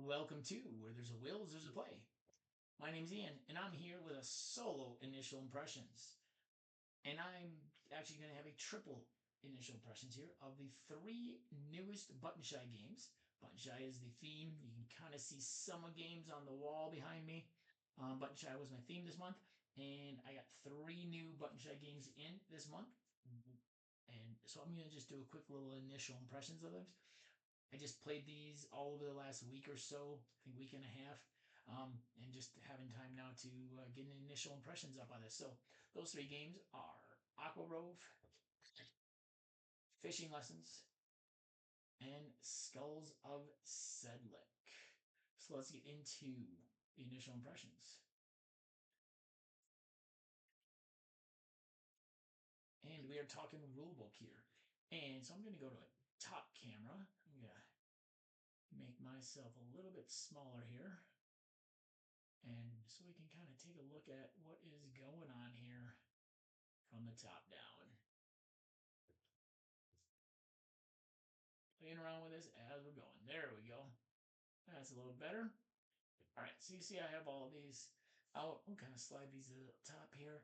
Welcome to Where There's a Will, There's a Play. My name's Ian, and I'm here with a solo initial impressions. And I'm actually going to have a triple initial impressions here of the three newest Button Shy games. Button Shy is the theme. You can kind of see summer games on the wall behind me. Button Shy was my theme this month, and I got three new Button Shy games in this month. And so I'm going to just do a quick little initial impressions of those. I just played these all over the last week or so, I think week and a half, and just having time now to get an initial impressions up on this. So those three games are AquaRove, Fishing Lessons, and Skulls of Sedlec. So let's get into the initial impressions. And we are talking rulebook here. And so I'm going to go to a top camera. I'm going to make myself a little bit smaller here. And so we can kind of take a look at what is going on here from the top down. Playing around with this as we're going. There we go. That's a little better. All right, so you see I have all of these out. I'll kind of slide these to the top here.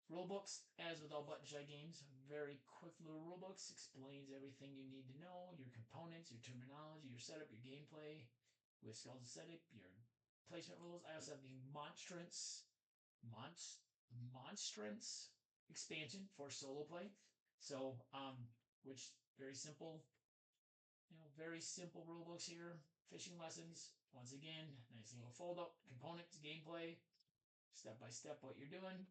Rulebooks, as with all Button Shy games, very quick little rulebooks, explains everything you need to know, your components, your terminology, your setup, your gameplay. With Skulls of Sedlec, your placement rules. I also have the Monstrance expansion for solo play. So, which very simple, very simple rule books here. Fishing lessons. Once again, nice little fold up, components, gameplay, step by step what you're doing.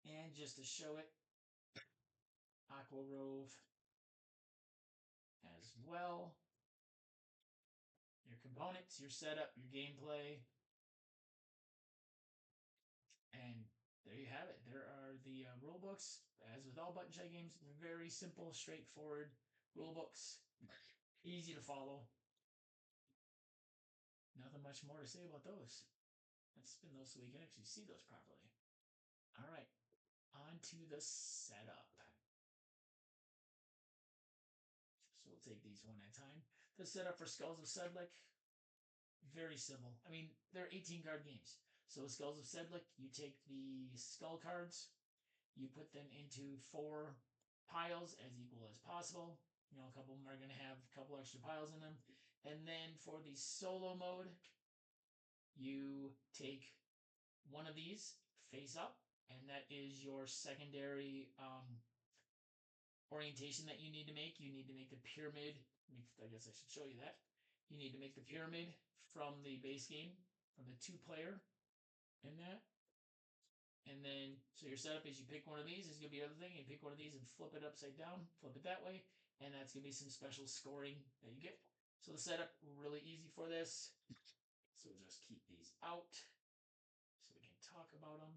And just to show it, AquaRove as well. Your components, your setup, your gameplay. And there you have it. There are the rule books. As with all Button Shy games, very simple, straightforward rule books. Easy to follow. Nothing much more to say about those. Let's spin those so we can actually see those properly. All right, on to the setup. So we'll take these one at a time. The setup for Skulls of Sedlec, very simple. I mean, they're 18 card games. So Skulls of Sedlec, you take the skull cards, you put them into 4 piles as equal as possible. A couple of them are going to have a couple extra piles in them. And then for the solo mode, you take one of these face up, and that is your secondary orientation that you need to make. You need to make the pyramid. I guess I should show you that. You need to make the pyramid from the base game, from the 2-player in that. And then, so your setup is you pick one of these, is going to be the other thing, you pick one of these and flip it upside down, flip it that way, and that's going to be some special scoring that you get. So the setup, really easy for this. So we'll just keep these out so we can talk about them.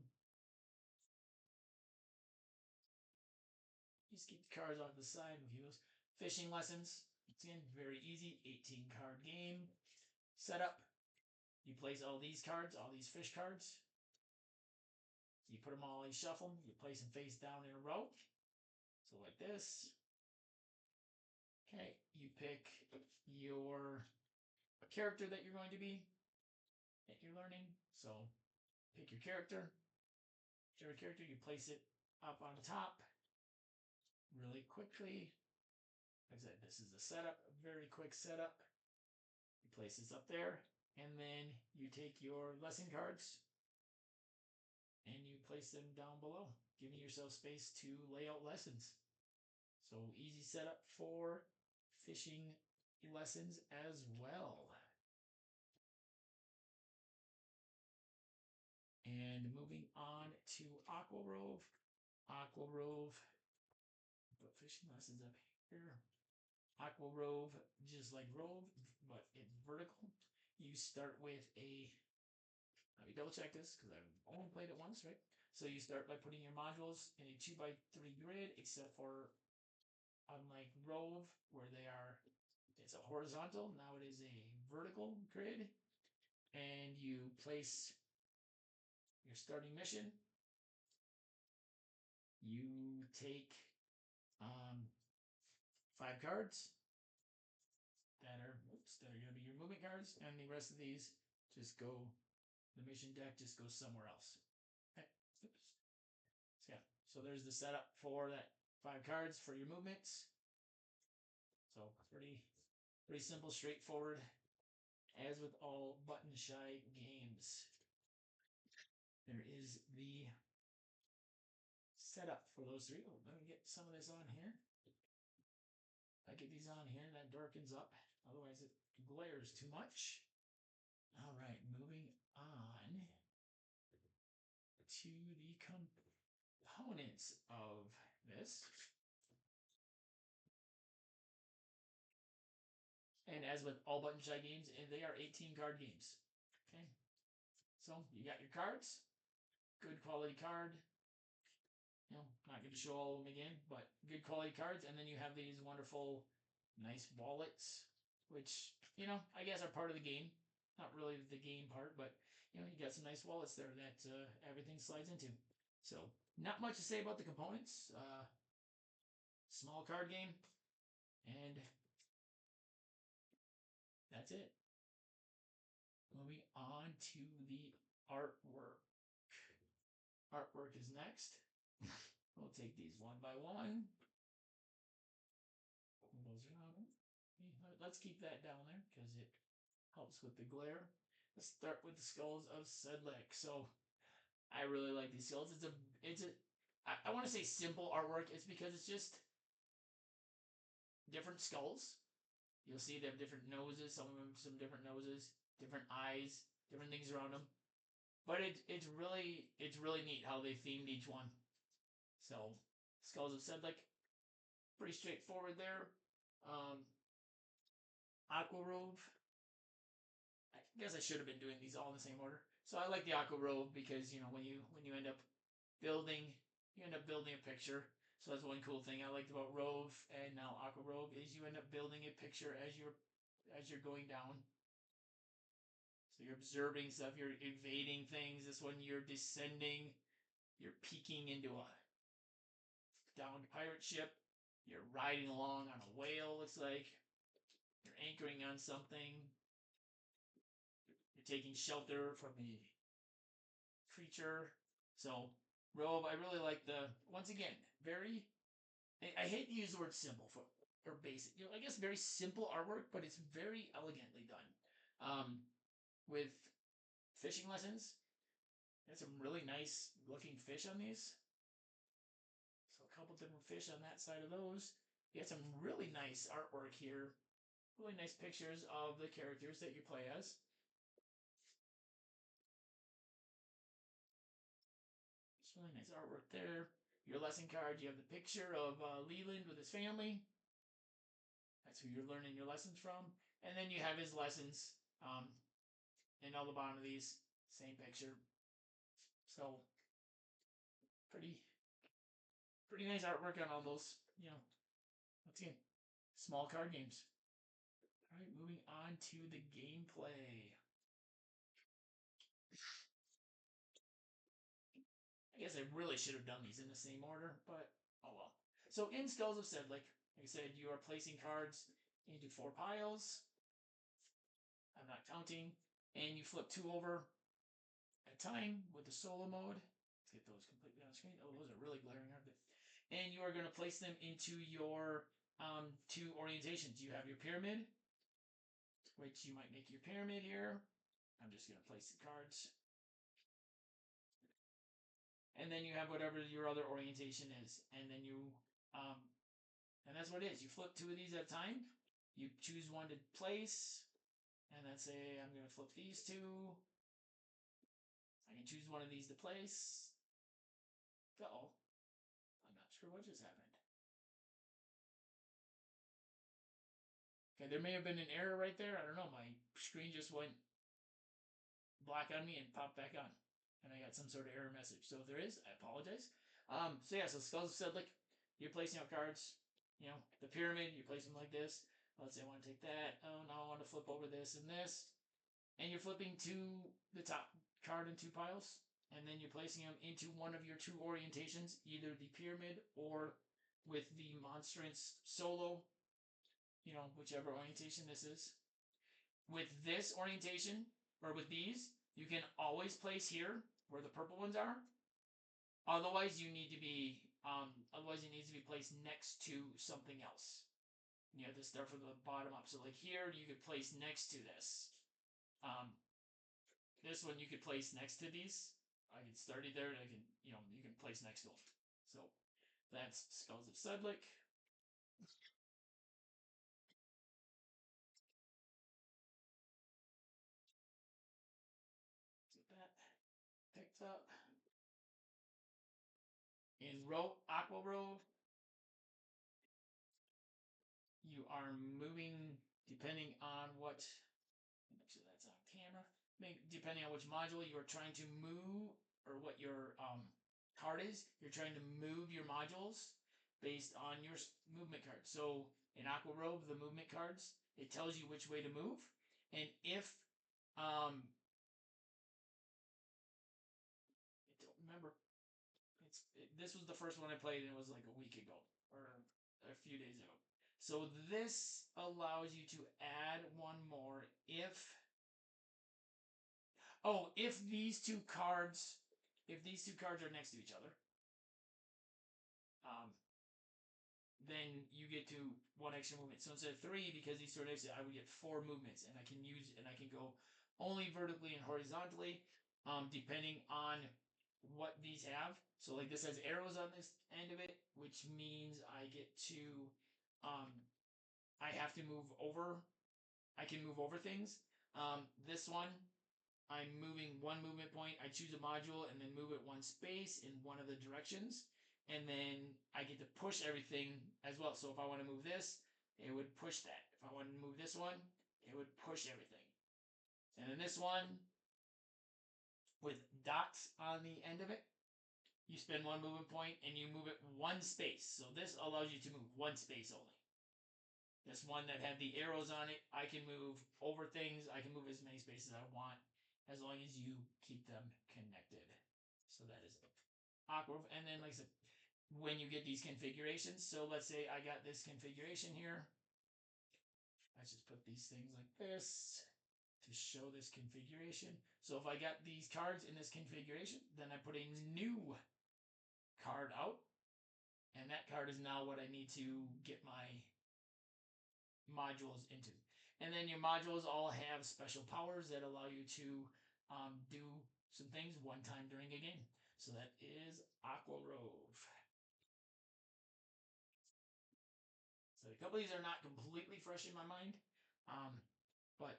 Just keep the cards off the side with those. Fishing lessons, again, very easy, 18 card game. Setup, you place all these cards, all these fish cards. You put them all, you shuffle them, you place them face down in a row. So like this. Okay, you pick your character that you're going to be, that you're learning. So pick your character. Whichever character, you place it up on top really quickly. Like I said, this is the setup, a very quick setup. You place this up there, and then you take your lesson cards and you place them down below, giving yourself space to lay out lessons. So easy setup for fishing lessons as well. And moving on to AquaRove. AquaRove, put fishing lessons up here. AquaRove, just like Rove, but it's vertical. You start with let me double check this because I've only played it once, right? So you start by putting your modules in a 2x3 grid, except for unlike Rove, where it's a horizontal, now it is a vertical grid. And you place your starting mission. You take 5 cards that are cards that are going to be your movement cards, and the rest of these just go, the mission deck just goes somewhere else. Okay. Oops. So yeah, so there's the setup for that 5 cards for your movements. So pretty simple, straightforward, as with all button shy games. There is the setup for those 3. Oh, let me get some of this on here. If I get these on here, that darkens up. Otherwise, it glares too much. All right, moving on to the components of this. And as with all button shy games, they are 18 card games. Okay, so you got your cards, good quality card. You know, not going to show all of them again, but good quality cards. And then you have these wonderful, nice wallets, which, you know, I guess are part of the game. Not really the game part, but, you know, you got some nice wallets there that everything slides into. So, not much to say about the components. Small card game, and that's it. Moving on to the artwork. Artwork is next. We'll take these one by one. Those around them. Let's keep that down there because it helps with the glare. Let's start with the skulls of Sedlec. So I really like these skulls. I want to say simple artwork. It's because it's just different skulls. You'll see they have different noses. Some of them some different noses, different eyes, different things around them. But it's really neat how they themed each one. So skulls of Sedlec, pretty straightforward there. AquaRove. I guess I should have been doing these all in the same order. So I like the AquaRove because, you know, when you end up building, you end up building a picture. So that's one cool thing I liked about Rove and now AquaRove is you end up building a picture as you're going down. So you're observing stuff, you're evading things. This one you're descending, you're peeking into a downed pirate ship. You're riding along on a whale, looks like. You're anchoring on something. You're taking shelter from the creature. So, Rove, I really like once again, I hate to use the word simple or basic. You know, I guess very simple artwork, but it's very elegantly done. With fishing lessons, there's some really nice looking fish on these. So a couple different fish on that side of those. You got some really nice artwork here. Really nice pictures of the characters that you play as. It's really nice artwork there. Your lesson card, you have the picture of Leland with his family. That's who you're learning your lessons from. And then you have his lessons. And all the bottom of these, same picture. So, pretty nice artwork on all those, you know, once again, small card games. All right, moving on to the gameplay. I guess I really should have done these in the same order, but oh well. So in Skulls of Sedlec, like I said, you are placing cards into 4 piles. I'm not counting. And you flip 2 over at a time with the solo mode. Let's get those completely on the screen. Oh, those are really glaring, aren't they? And you are going to place them into your 2 orientations. You have your pyramid, which you might make your pyramid here. I'm just going to place the cards. And then you have whatever your other orientation is. And then and that's what it is. You flip 2 of these at a time. You choose one to place. And then say, I'm going to flip these 2. I can choose one of these to place. Uh-oh. I'm not sure what just happened. Okay, there may have been an error right there. I don't know. My screen just went black on me and popped back on. And I got some sort of error message. So if there is, I apologize. So yeah, so Skulls of Sedlec, you're placing out cards. You know, the pyramid, you place them like this. Let's say I want to take that. Oh, no, I want to flip over this and this. And you're flipping to the top card in 2 piles. And then you're placing them into one of your 2 orientations, either the pyramid or with the monstrance solo, you know, whichever orientation this is. with this orientation, or with these, you can always place here where the purple ones are. Otherwise, you need to be otherwise it needs to be placed next to something else. You have to start from the bottom up. So like here, you could place next to this. This one you could place next to these. I can start it there, and I can, you can place next to them. So that's Skulls of Sedlec. Get that picked up. In AquaRove, you are moving depending on what. Make sure that's on camera. Depending on which module you are trying to move, or what your card is, you're trying to move your modules based on your movement card. So in AquaRove, the movement cards, it tells you which way to move, and if I don't remember. This was the first one I played, and it was like a week ago or a few days ago. So this allows you to add one more if these two cards are next to each other, then you get to one extra movement. So instead of 3, because these two are next to, I would get 4 movements, and I can go only vertically and horizontally, depending on what these have. So like this has arrows on this end of it, which means I get to, I have to move over. I can move over things. This one, I'm moving one movement point. I choose a module and then move it one space in one of the directions. And then I get to push everything as well. So if I want to move this, it would push that. If I want to move this one, it would push everything. And then this one, with dots on the end of it, you spend one movement point and you move it one space. So this allows you to move one space only. This one that had the arrows on it, I can move over things. I can move as many spaces as I want, as long as you keep them connected. So that is AquaRove. And then, like I said, when you get these configurations, so let's say I got this configuration here. I just put these things like this to show this configuration. So if I got these cards in this configuration, then I put a new card out, and that card is now what I need to get my modules into. And then your modules all have special powers that allow you to do some things one time during a game. So that is AquaRove. So a couple of these are not completely fresh in my mind, but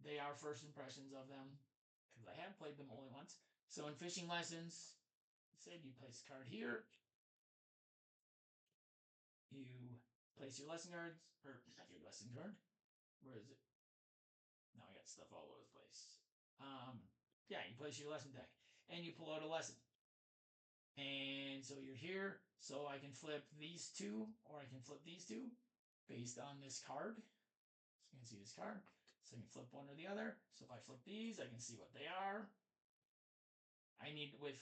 they are first impressions of them, because I have played them only once. So in fishing lessons, said you place a card here, you place your lesson cards, or not your lesson card. Where is it? Now I got stuff all over the place. Yeah, you place your lesson deck, and you pull out a lesson. And so you're here, so I can flip these two, or I can flip these two, based on this card. So you can see this card. So I can flip one or the other. So if I flip these, I can see what they are. I need, with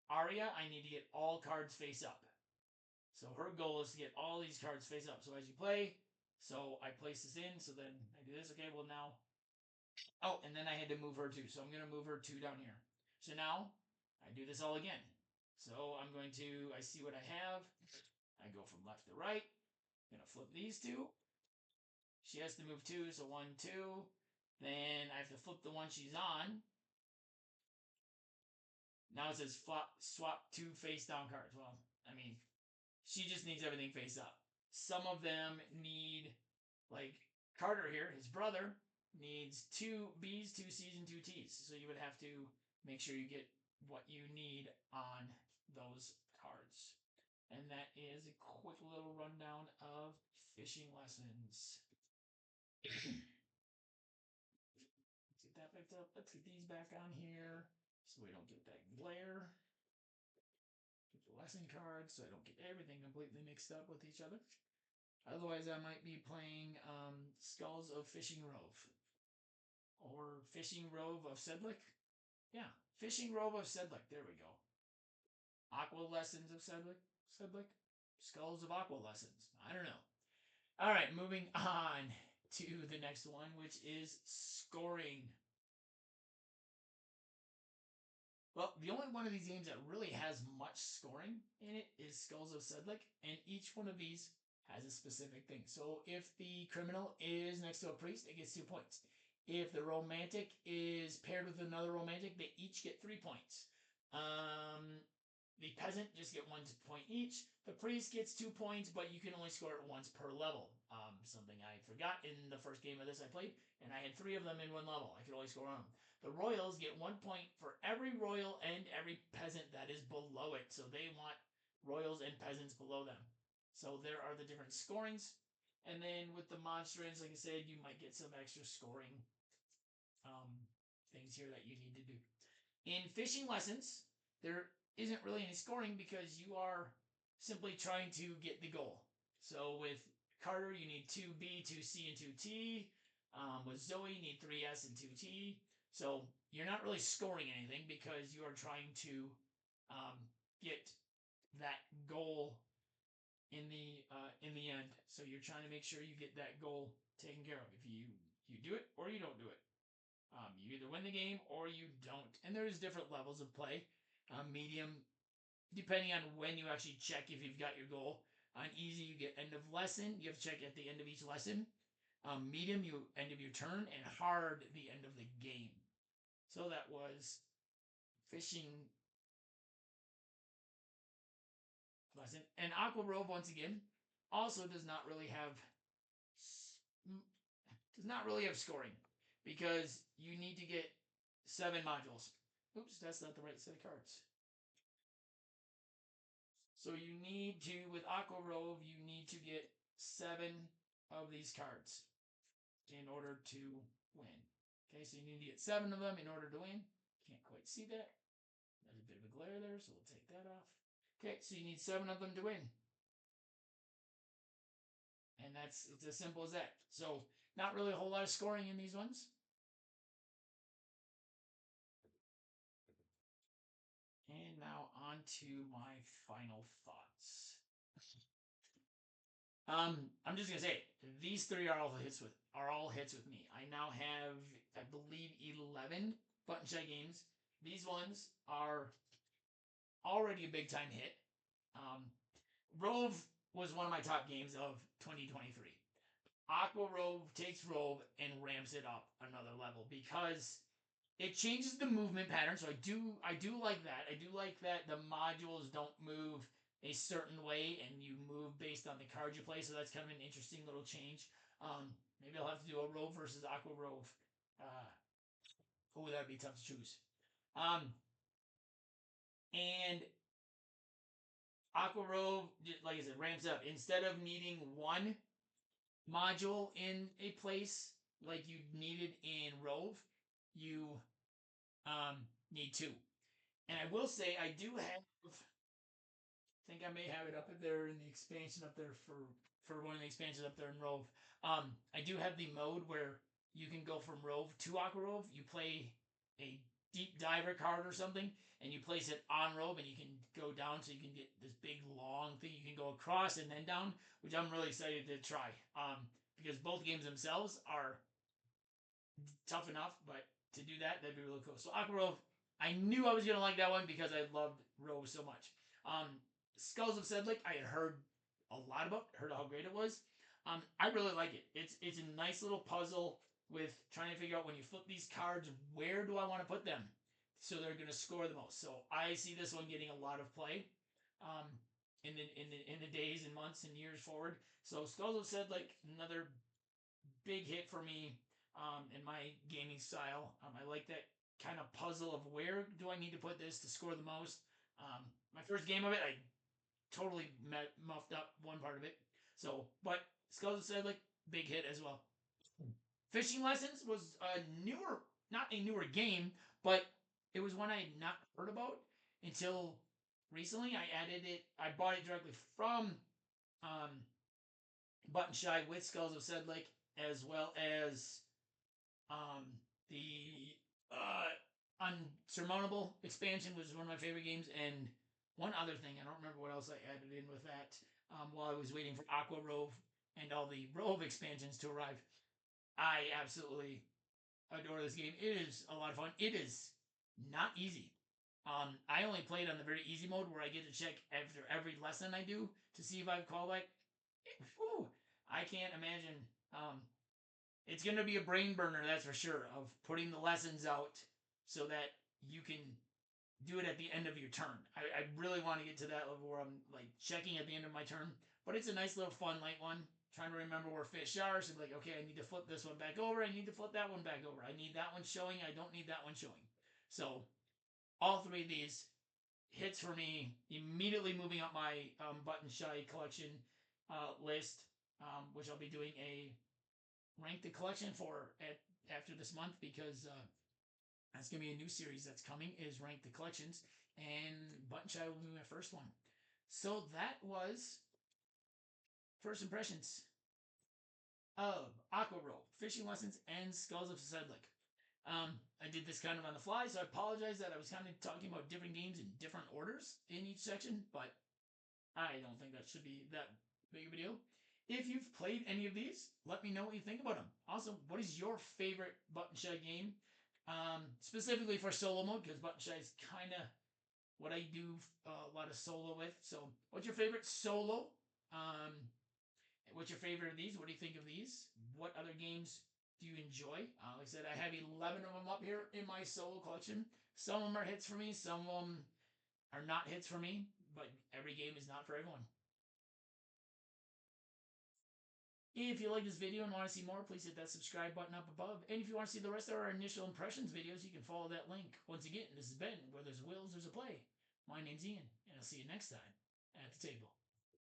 Arya, I need to get all cards face up. So her goal is to get all these cards face up. So as you play, so I place this in, so then I do this. Okay, well now, oh, and then I had to move her too. So I'm going to move her 2 down here. So now I do this all again. So I'm going to, I see what I have. I go from left to right. I'm going to flip these 2. She has to move 2, so 1, 2. Then I have to flip the one she's on. Now it says swap 2 face down cards. Well, I mean, she just needs everything face up. Some of them need, like Carter here, his brother, needs 2 B's, 2 C's, and 2 T's. So you would have to make sure you get what you need on those cards. And that is a quick little rundown of fishing lessons. Let's get that picked up. Let's get these back on here so we don't get that glare. Get the lesson cards so I don't get everything completely mixed up with each other. Otherwise, I might be playing Skulls of Fishing Rove. Or Fishing Rove of Sedlec. Yeah, Fishing Rove of Sedlec. There we go. Aqua Lessons of Sedlec. Skulls of Aqua Lessons. I don't know. All right, moving on. to the next one, which is scoring. Well, the only one of these games that really has much scoring in it is Skulls of Sedlec, and each one of these has a specific thing. So if the criminal is next to a priest, it gets 2 points. If the romantic is paired with another romantic, they each get 3 points. The peasant just get 1 point each. The priest gets 2 points, but you can only score it once per level. Something I forgot in the first game of this I played, and I had 3 of them in one level. I could only score on them. The royals get 1 point for every royal and every peasant that is below it. So they want royals and peasants below them. So there are the different scorings. And then with the monstrance, like I said, you might get some extra scoring things here that you need to do. In fishing lessons, there isn't really any scoring because you are simply trying to get the goal. So with Carter, you need 2B, 2C, and 2T. With Zoe, you need 3S and 2T. So you're not really scoring anything because you are trying to get that goal in the end. So you're trying to make sure you get that goal taken care of. If you do it or you don't do it, you either win the game or you don't. And there's different levels of play. Medium, depending on when you actually check if you've got your goal. On easy, you get end of lesson. You have to check at the end of each lesson. Medium, you end of your turn, and hard, the end of the game. So that was fishing lesson. And AquaRove, once again, also does not really have scoring because you need to get 7 modules. Oops, that's not the right set of cards. So you need to, with AquaRove, you need to get 7 of these cards in order to win. Okay, so you need to get 7 of them in order to win. Can't quite see that. There's a bit of a glare there, so we'll take that off. Okay, so you need 7 of them to win. And it's as simple as that. So not really a whole lot of scoring in these ones. And now on to my final thoughts. I'm just gonna say these 3 are all hits with me. I now have, I believe, 11 button shy games. These ones are already a big time hit. Rove was one of my top games of 2023. AquaRove takes Rove and ramps it up another level because it changes the movement pattern. So I do like that. I do like that the modules don't move a certain way and you move based on the card you play. So that's kind of an interesting little change. Maybe I'll have to do a Rove versus AquaRove. That'd be tough to choose. And AquaRove, like I said, ramps up. Instead of needing 1 module in a place like you needed in Rove, you need 2. And I will say I do have, I think I may have it up there in the expansion up there for one of the expansions up there in Rove. I do have the mode where you can go from Rove to AquaRove. You play a deep diver card or something, and you place it on Rove, and you can go down, so you can get this big long thing. You can go across and then down, which I'm really excited to try. Because both games themselves are tough enough, but to do that, that'd be really cool. So AquaRove, I knew I was gonna like that one because I loved Rove so much. Skulls of Sedlec, I had heard a lot about, heard how great it was. I really like it. It's a nice little puzzle with trying to figure out when you flip these cards, where do I want to put them so they're going to score the most. So I see this one getting a lot of play in the days and months and years forward. So Skulls of Sedlec, another big hit for me in my gaming style. I like that kind of puzzle of where do I need to put this to score the most. My first game of it, I totally muffed up one part of it. So, but Skulls of Sedlec, big hit as well. Fishing Lessons was not a newer game, but it was one I had not heard about until recently. I added it. I bought it directly from Button Shy with Skulls of Sedlec, as well as the Unsurmountable expansion, which is one of my favorite games, and one other thing. I don't remember what else I added in with that while I was waiting for AquaRove and all the Rove expansions to arrive. I absolutely adore this game. It is a lot of fun. It is not easy. I only played on the very easy mode where I get to check after every lesson I do to see if I've qualified. Whew, I can't imagine. It's going to be a brain burner, that's for sure, of putting the lessons out so that you can do it at the end of your turn. I really want to get to that level where I'm like checking at the end of my turn. But it's a nice little fun light one. Trying to remember where fish are. So like, okay, I need to flip this one back over. I need to flip that one back over. I need that one showing. I don't need that one showing. So all three of these hits for me. Immediately moving up my button shy collection list, which I'll be doing a rank the collection for after this month because that's gonna be a new series that's coming. Is rank the collections, and button shy will be my first one. So that was first impressions of AquaRove, Fishing Lessons, and Skulls of Sedlec. I did this kind of on the fly, so I apologize that I was kind of talking about different games in different orders in each section, but I don't think that should be that big of a deal. If you've played any of these, let me know what you think about them. Also, what is your favorite Button Shy game? Specifically for solo mode, because Button Shy is kind of what I do a lot of solo with. So, what's your favorite solo? What's your favorite of these? What do you think of these? What other games do you enjoy? Like I said, I have 11 of them up here in my solo collection. Some of them are hits for me, some of them are not hits for me, but every game is not for everyone. If you like this video and want to see more, please hit that subscribe button up above. And if you want to see the rest of our initial impressions videos, you can follow that link. Once again, this has been Where There's Wills, There's a Play. My name's Ian, and I'll see you next time at the table.